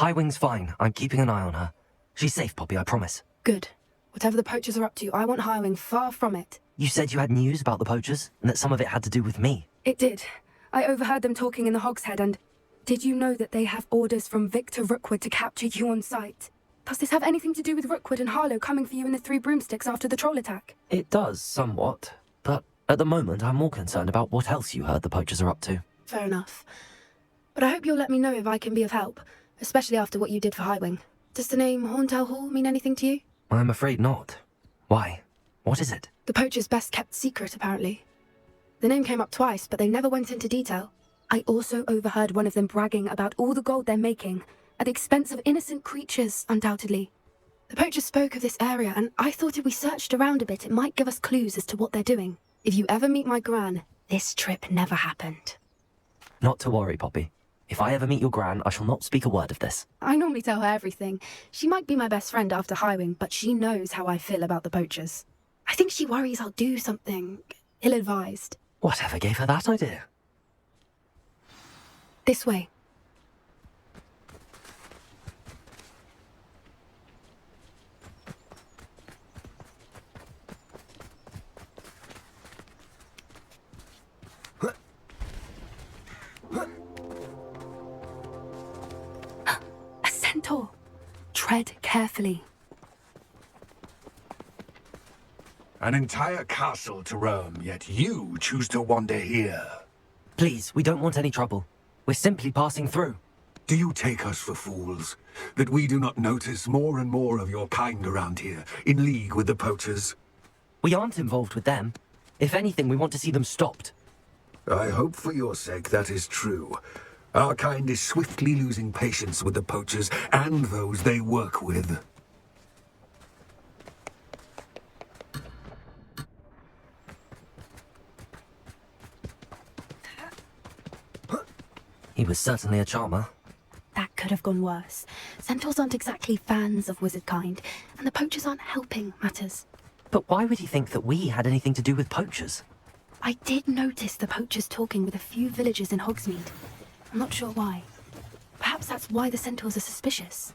Highwing's fine. I'm keeping an eye on her. She's safe, Poppy, I promise. Good. Whatever the poachers are up to, I want Highwing far from it. You said you had news about the poachers, and that some of it had to do with me. It did. I overheard them talking in the Hogshead, and did you know that they have orders from Victor Rookwood to capture you on sight? Does this have anything to do with Rookwood and Harlow coming for you in the Three Broomsticks after the troll attack? It does, somewhat. But at the moment, I'm more concerned about what else you heard the poachers are up to. Fair enough. But I hope you'll let me know if I can be of help, especially after what you did for Highwing. Does the name Horntail Hall mean anything to you? I'm afraid not. Why? What is it? The poachers' best-kept secret, apparently. The name came up twice, but they never went into detail. I also overheard one of them bragging about all the gold they're making, at the expense of innocent creatures, undoubtedly. The poachers spoke of this area, and I thought if we searched around a bit, it might give us clues as to what they're doing. If you ever meet my gran, this trip never happened. Not to worry, Poppy. If I ever meet your gran, I shall not speak a word of this. I normally tell her everything. She might be my best friend after Highwing, but she knows how I feel about the poachers. I think she worries I'll do something ill-advised. Whatever gave her that idea? This way. A centaur. Tread carefully. An entire castle to roam, yet you choose to wander here. Please, we don't want any trouble. We're simply passing through. Do you take us for fools? That we do not notice more and more of your kind around here, in league with the poachers? We aren't involved with them. If anything, we want to see them stopped. I hope for your sake that is true. Our kind is swiftly losing patience with the poachers and those they work with. He was certainly a charmer. That could have gone worse. Centaurs aren't exactly fans of wizard kind, and the poachers aren't helping matters. But why would he think that we had anything to do with poachers? I did notice the poachers talking with a few villagers in Hogsmeade. I'm not sure why. Perhaps that's why the centaurs are suspicious.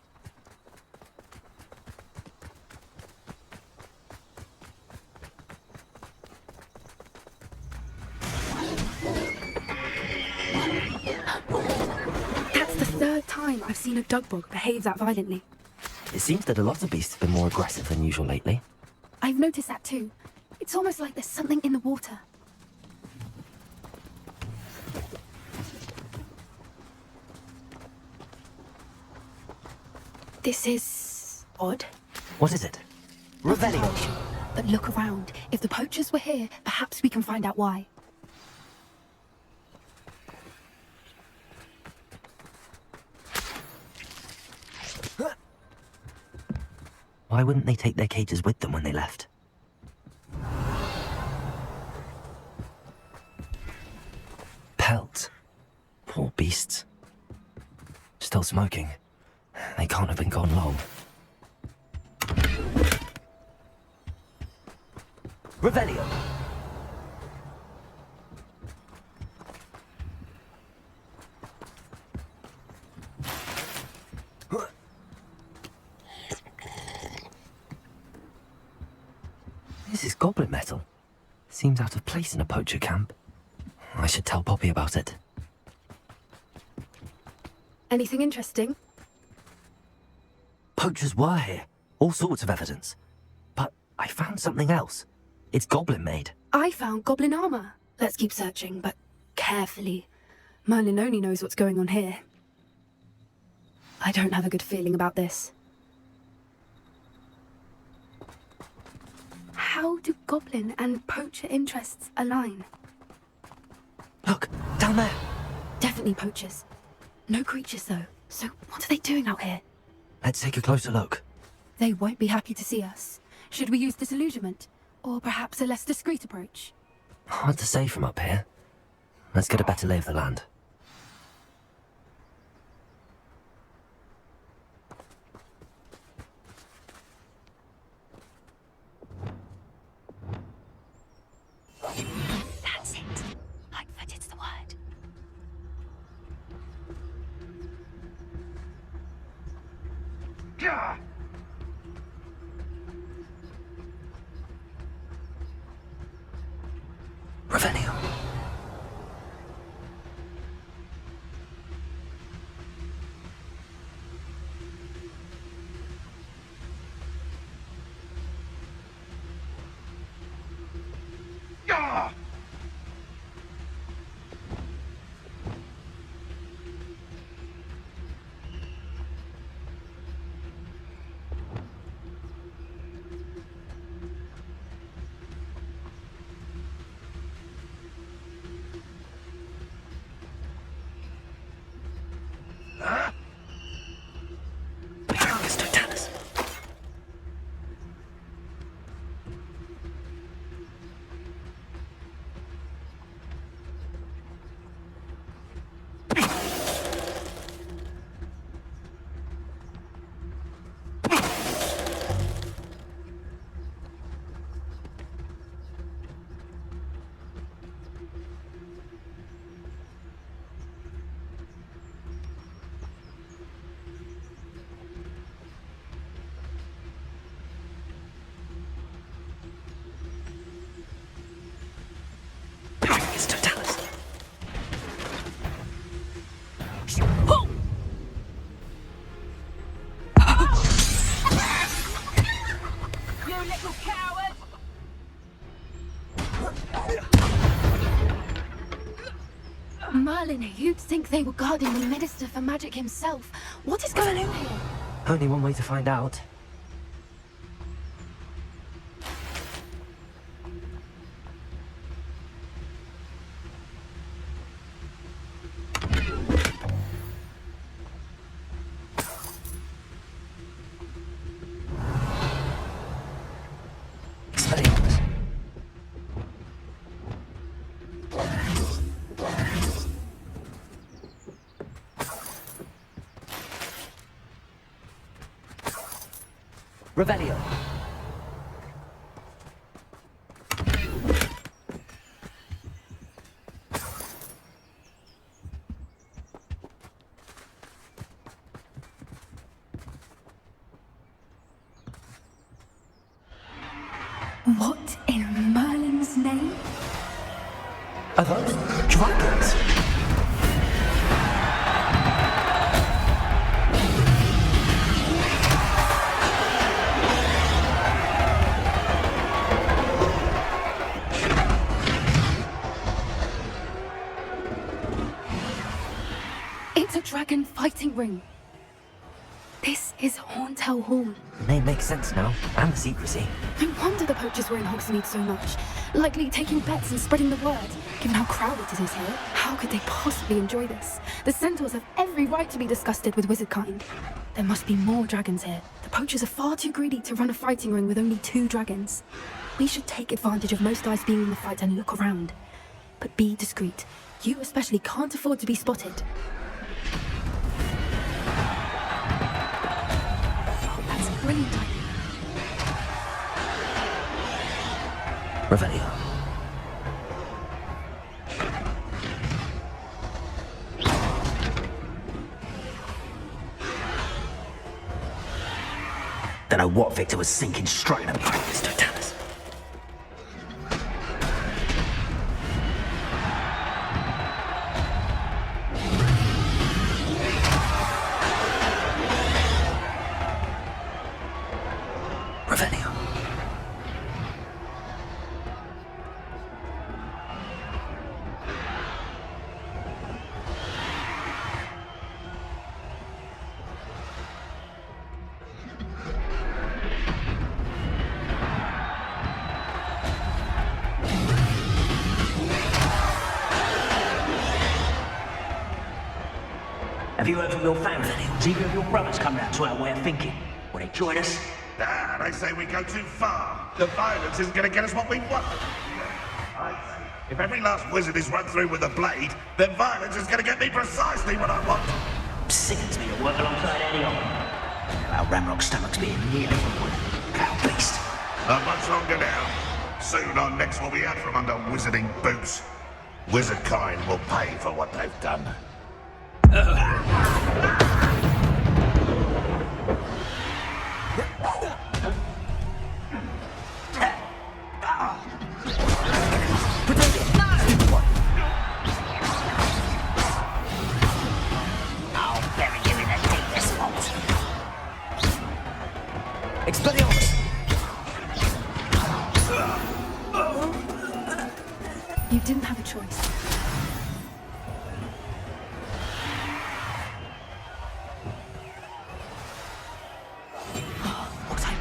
That's the third time I've seen a dugbog behave that violently. It seems that a lot of beasts have been more aggressive than usual lately. I've noticed that too. It's almost like there's something in the water. This is odd. What is it? Revelio. But look around. If the poachers were here, perhaps we can find out why. Why wouldn't they take their cages with them when they left? Pelt. Poor beasts. Still smoking. They can't have been gone long. Revelio! This is goblin metal. Seems out of place in a poacher camp. I should tell Poppy about it. Anything interesting? Poachers were here. All sorts of evidence. But I found something else. It's goblin made. I found goblin armor. Let's keep searching, but carefully. Merlin only knows what's going on here. I don't have a good feeling about this. How do goblin and poacher interests align? Look, down there. Definitely poachers. No creatures, though. So what are they doing out here? Let's take a closer look. They won't be happy to see us. Should we use disillusionment? Or perhaps a less discreet approach? Hard to say from up here. Let's get a better lay of the land. That's it. Lightfooted's the word. Revelio. Merlin, you'd think they were guarding the Minister for Magic himself. What is going on here? Only one way to find out. Revelio. What in Merlin's name? Are those dragons? It's a dragon fighting ring. This is Horntail Hall. Name makes sense now, and the secrecy. No wonder the poachers were in Hogsmeade so much. Likely taking bets and spreading the word. Given how crowded it is here, how could they possibly enjoy this? The centaurs have every right to be disgusted with wizardkind. There must be more dragons here. The poachers are far too greedy to run a fighting ring with only 2 dragons. We should take advantage of most eyes being in the fight and look around. But be discreet. You especially can't afford to be spotted. That's brilliant. Revelio. Don't know what Victor was thinking, striking at me. Mr. Tanis. Revelio. Have you heard from your family? Has either of your brothers come round to our way of thinking? Will they join us? Ah, they say we go too far. The violence isn't going to get us what we want. I say, if every last wizard is run through with a blade, then violence is going to get me precisely what I want. Sickens me to work alongside any of them. Our Ramrock's stomach's being nearly full. Cow beast. Not much longer now. Soon our necks will be out from under wizarding boots. Wizardkind will pay for what they've done.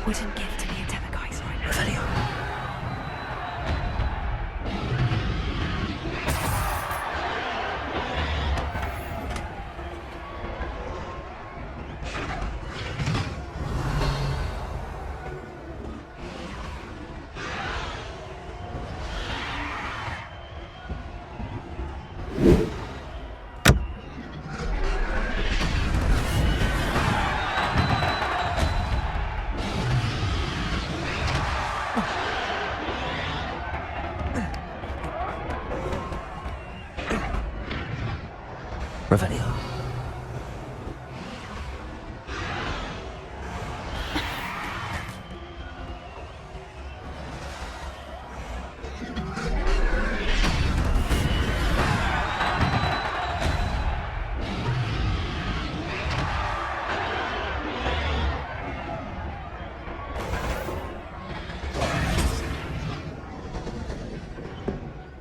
wouldn't give to be a Demiguise right now. Revelio. Revelio.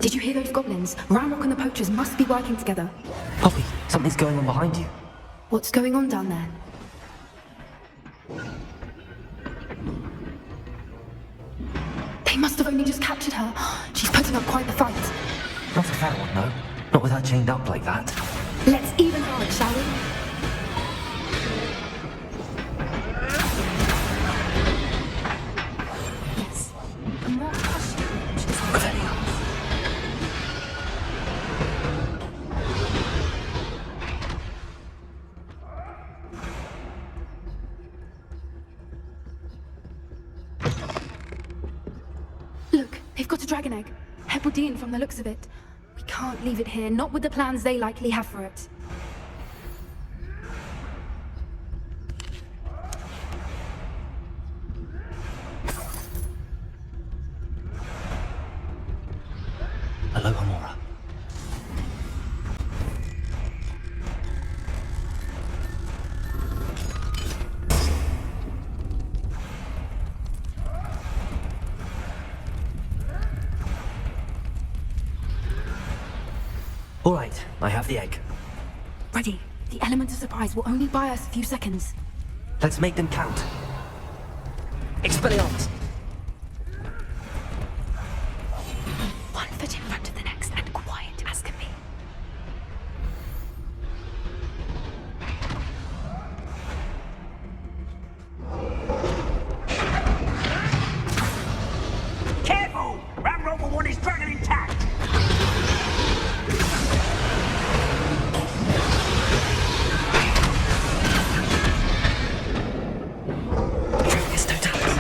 Did you hear those goblins? Ramrock and the poachers must be working together. Poppy, something's going on behind you. What's going on down there? They must have only just captured her. She's putting up quite the fight. Not a fair one, no. Not with her chained up like that. Let's even hard, shall we? Yes. A more hushed approach is Revelio. Look, they've got a dragon egg. Hebridean from the looks of it. We can't leave it here, not with the plans they likely have for it. Aloha Mora. All right, I have the egg. Ready. The element of surprise will only buy us a few seconds. Let's make them count. Expelliarmus! One foot in front of the next and quiet as can be. Careful! Ramrock will want his dragon intact! It's totalis.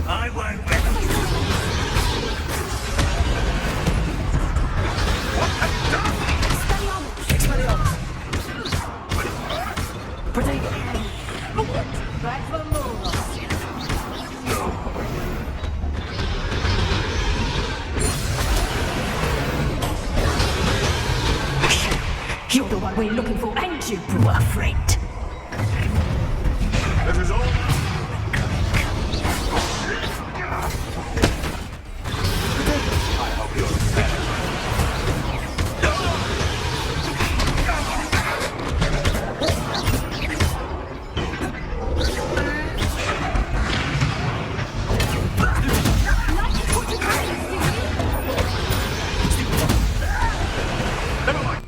I won't let him. You're the one we're looking for, ain't you, poor friend? This is all. I hope you're better. Never mind.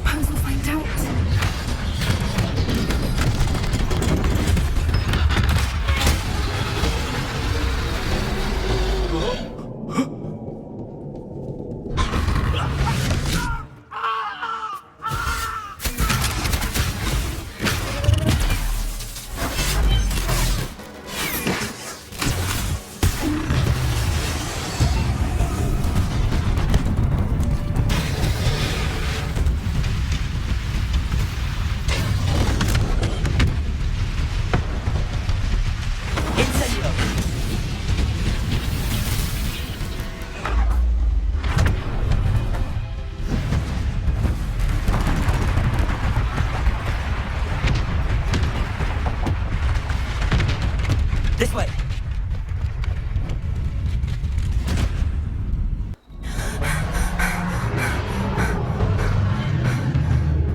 suppose we'll find out. This way!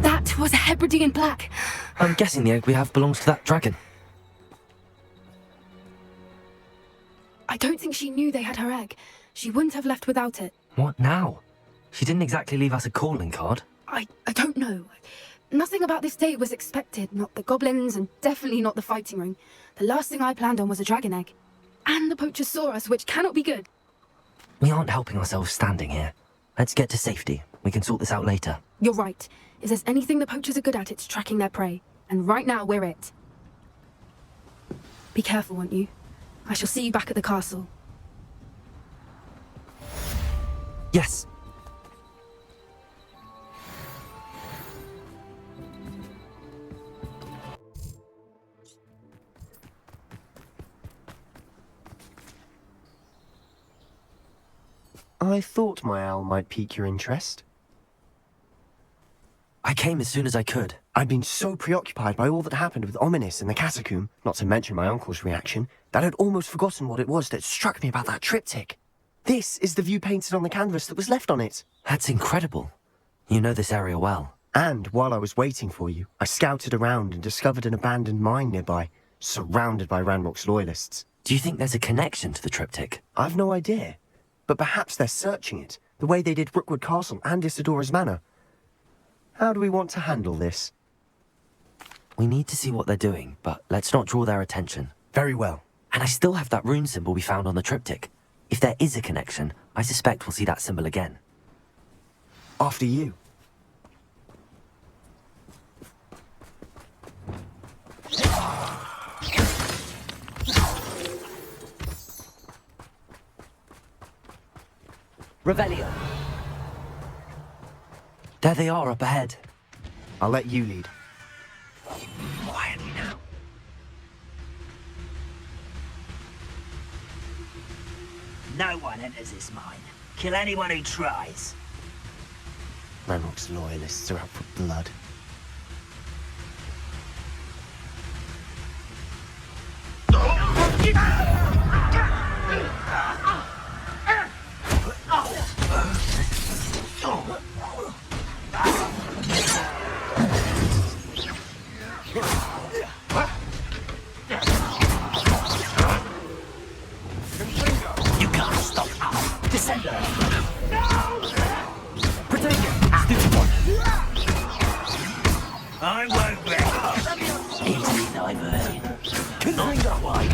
That was a Hebridean plaque. I'm guessing the egg we have belongs to that dragon. I don't think she knew they had her egg. She wouldn't have left without it. What now? She didn't exactly leave us a calling card. I don't know. Nothing about this day was expected. Not the goblins, and definitely not the fighting ring. The last thing I planned on was a dragon egg. And the poachers saw us, which cannot be good. We aren't helping ourselves standing here. Let's get to safety. We can sort this out later. You're right. If there's anything the poachers are good at, it's tracking their prey. And right now, we're it. Be careful, won't you? I shall see you back at the castle. Yes. I thought my owl might pique your interest. I came as soon as I could. I'd been so preoccupied by all that happened with Ominis and the catacomb, not to mention my uncle's reaction, that I'd almost forgotten what it was that struck me about that triptych. This is the view painted on the canvas that was left on it. That's incredible. You know this area well. And while I was waiting for you, I scouted around and discovered an abandoned mine nearby, surrounded by Ranrock's loyalists. Do you think there's a connection to the triptych? I've no idea, but perhaps they're searching it, the way they did Rookwood Castle and Isidora's Manor. How do we want to handle this? We need to see what they're doing, but let's not draw their attention. Very well. And I still have that rune symbol we found on the triptych. If there is a connection, I suspect we'll see that symbol again. After you. Revelio! There they are up ahead. I'll let you lead. Quietly now. No one enters this mine. Kill anyone who tries. Ranrock's loyalists are out for blood. You can't stop us. Descender. I won't bet. Easily diverted. Not quite.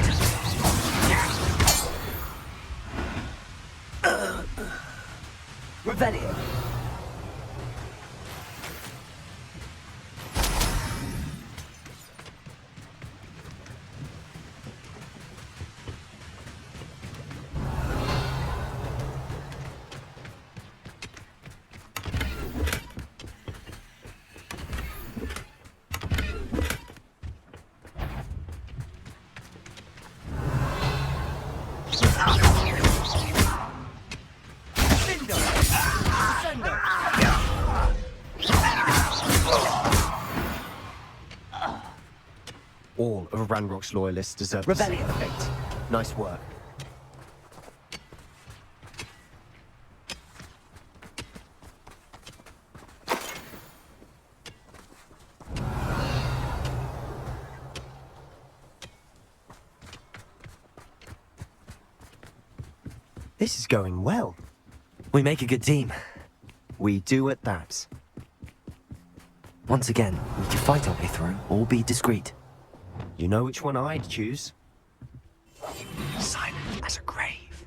Revelio! All of Ranrock's loyalists deserve the same fate. Nice work. This is going well. We make a good team. We do at that. Once again, we can fight our way through, or be discreet. You know which one I'd choose? Silent as a grave.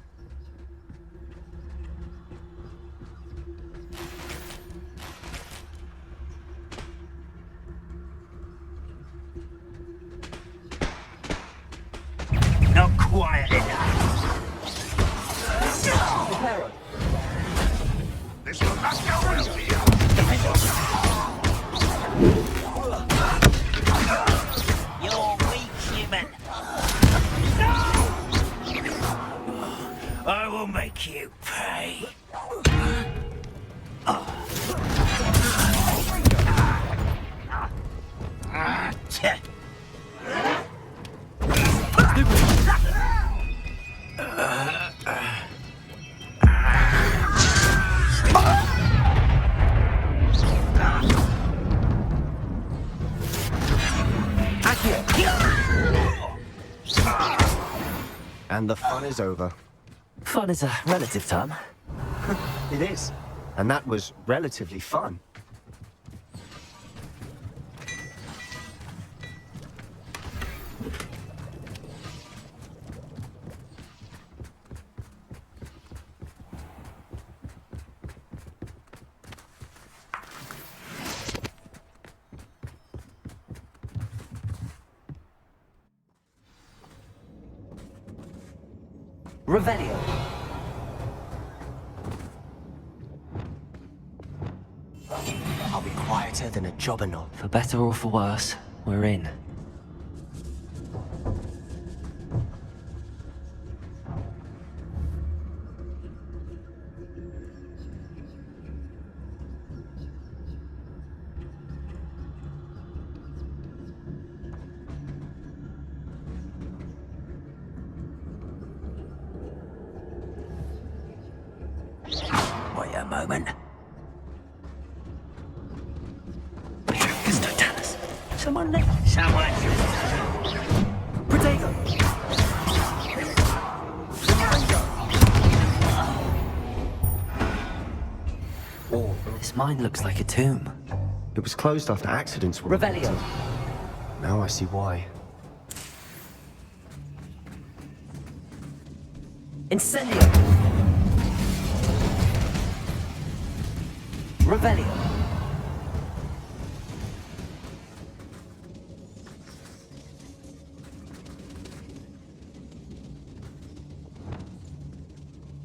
Not quiet enough. This will not go well for you. You're weak, human. I will make you pay. And the fun is over. Fun is a relative term. It is. And that was relatively fun. Revelio. I'll be quieter than a jobberknoll. For better or for worse, we're in. Wait a moment. Someone there? Someone. Protego! This mine looks like a tomb. It was closed after accidents were Revelio. reported. Now I see why. Incendio! Revelio!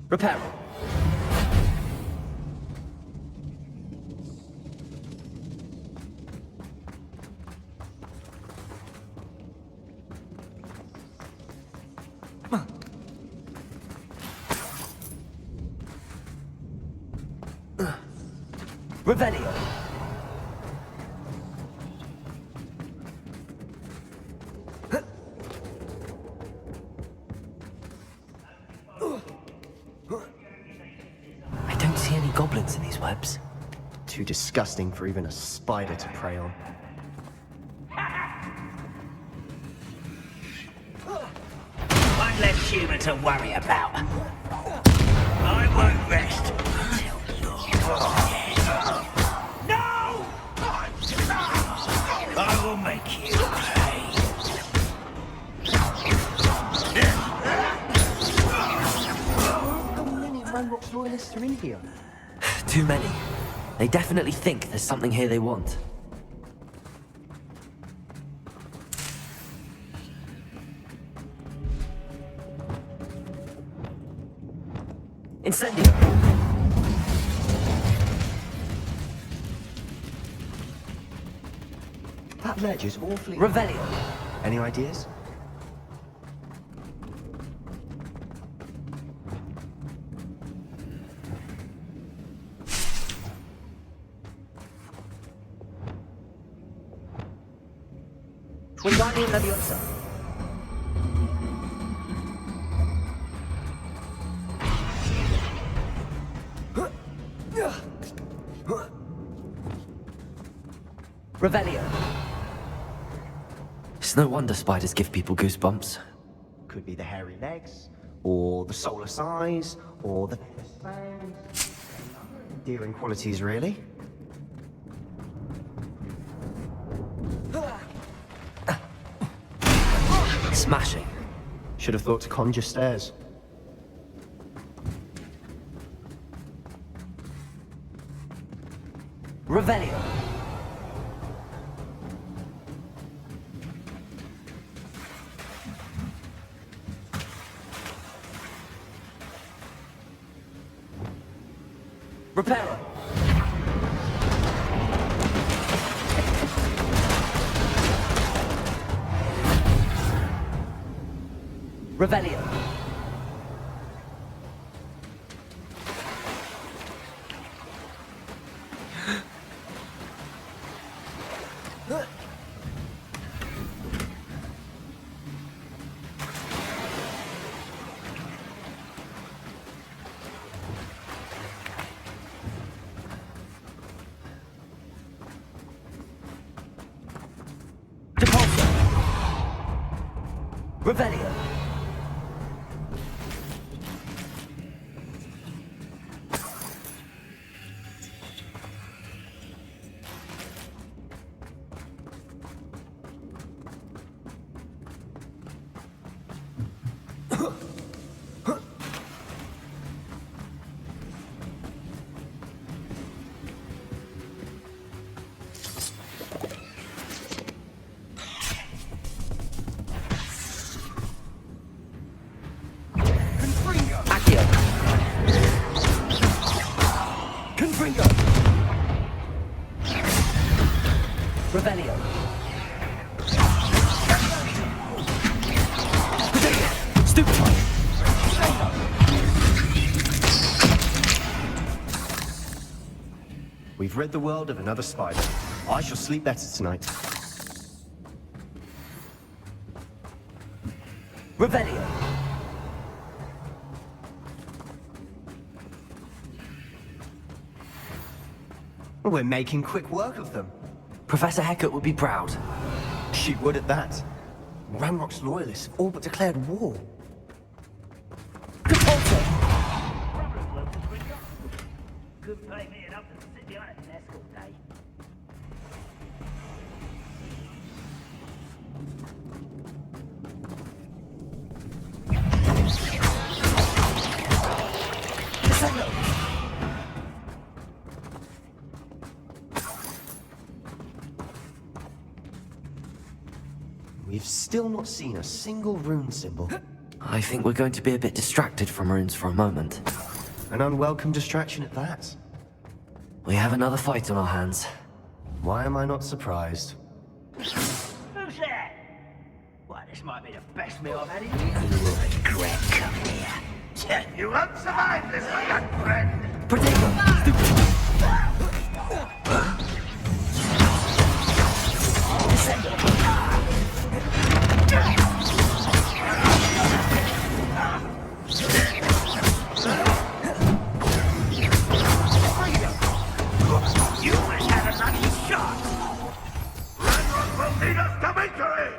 Reparo! Revelio! I don't see any goblins in these webs. Too disgusting for even a spider to prey on. One less human to worry about. I won't rest until you're dead. No! I will make you pay. How many Ranrock's loyalists are in here? Too many. They definitely think there's something here they want. Incendio! That ledge is awfully... Revelio! Any ideas? Wingardium Leviosa! Revelio! It's no wonder spiders give people goosebumps. Could be the hairy legs, or the soulless eyes, or the fangs. Endearing qualities, really. Smashing. Should have thought to conjure stairs. Revelio. Reparo. Revelio. Depulso. Revelio. Accio. Confringo. Revelio. Stupefy. We've rid the world of another spider. I shall sleep better tonight. Revelio. We're making quick work of them. Professor Hecat would be proud. She would at that. Ramrock's loyalists have all but declared war. Depulso. Couldn't pay me enough to sit behind a desk all day. We've still not seen a single rune symbol. I think we're going to be a bit distracted from runes for a moment. An unwelcome distraction at that. We have another fight on our hands. Why am I not surprised? Who's that? Why, this might be the best meal I've had in years. You will regret coming here. You won't survive this, my young friend. You must have a lucky shot. Ramrock will lead us to victory!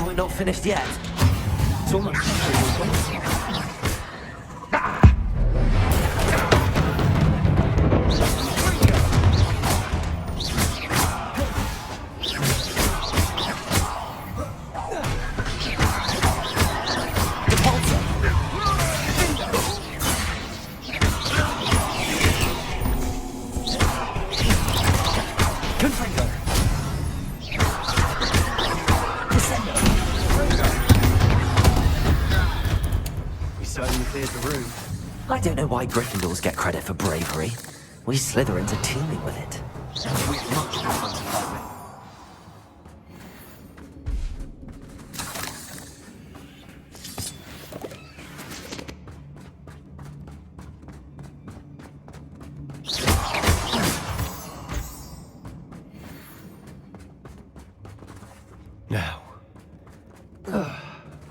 We're not finished yet. It's almost Certainly cleared the room. I don't know why Gryffindors get credit for bravery. We Slytherins are teeming with it. We've much more fun to fight with. Now,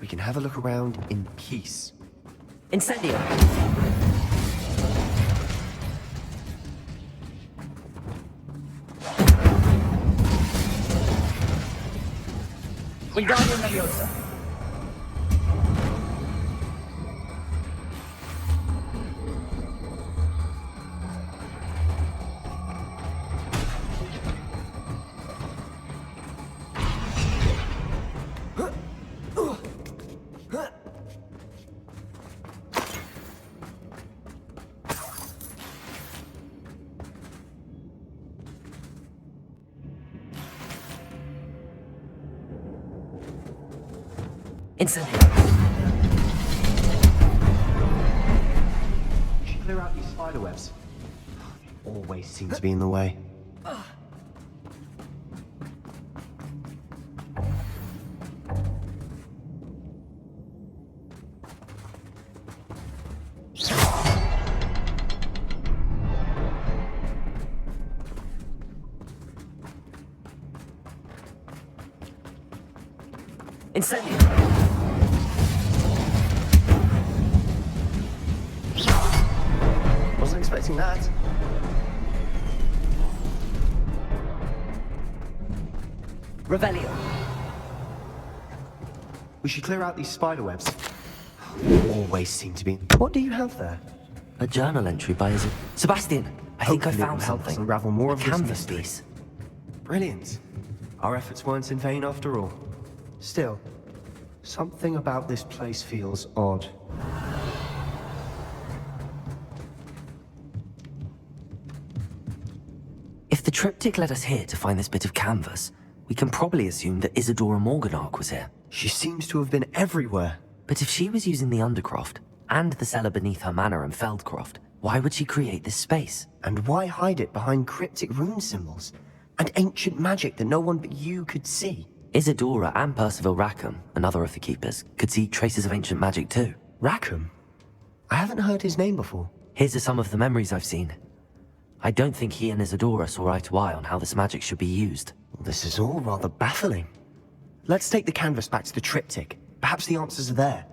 we can have a look around in peace. Incendio. Wingardium Leviosa. Incendio. Clear out these spider webs. Always seem to be in the way. Incendio. Wasn't expecting that. Revelio. We should clear out these spider webs. Always seem to be. What do you have there? A journal entry by Sebastian. I think I Hopefully it will found help us something. unravel more A of this canvas mystery. piece. Brilliant. Our efforts weren't in vain after all. Still, something about this place feels odd. If the triptych led us here to find this bit of canvas, we can probably assume that Isadora Morganach was here. She seems to have been everywhere. But if she was using the Undercroft, and the cellar beneath her manor in Feldcroft, why would she create this space? And why hide it behind cryptic rune symbols? And ancient magic that no one but you could see? Isadora and Percival Rackham, another of the Keepers, could see traces of ancient magic too. Rackham? I haven't heard his name before. Here's some of the memories I've seen. I don't think he and Isadora saw eye to eye on how this magic should be used. This is all rather baffling. Let's take the canvas back to the triptych. Perhaps the answers are there.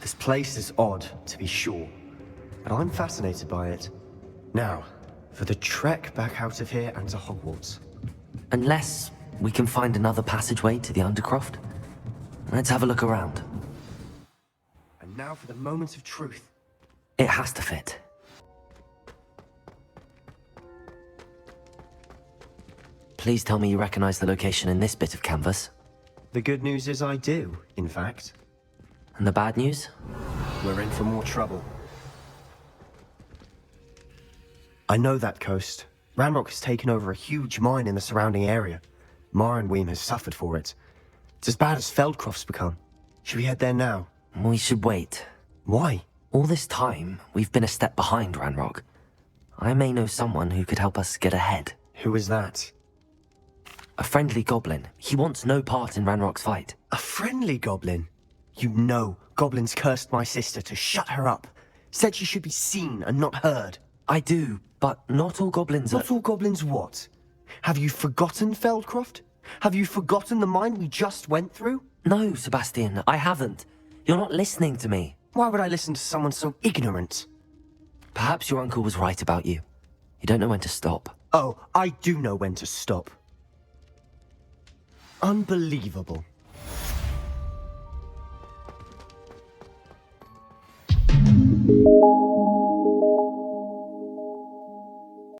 This place is odd, to be sure, but I'm fascinated by it. Now, for the trek back out of here and to Hogwarts. Unless we can find another passageway to the Undercroft. Let's have a look around. And now for the moment of truth. It has to fit. Please tell me you recognize the location in this bit of canvas. The good news is I do, in fact. And the bad news? We're in for more trouble. I know that coast. Ranrock has taken over a huge mine in the surrounding area. Marrenweem has suffered for it. It's as bad as Feldcroft's become. Should we head there now? We should wait. Why? All this time, we've been a step behind Ranrock. I may know someone who could help us get ahead. Who is that? A friendly goblin. He wants no part in Ranrock's fight. A friendly goblin? You know, goblins cursed my sister to shut her up. Said she should be seen and not heard. I do, but not all goblins are... Not all goblins what? Have you forgotten Feldcroft? Have you forgotten the mine we just went through? No, Sebastian, I haven't. You're not listening to me. Why would I listen to someone so ignorant? Perhaps your uncle was right about you. You don't know when to stop. Oh, I do know when to stop. Unbelievable.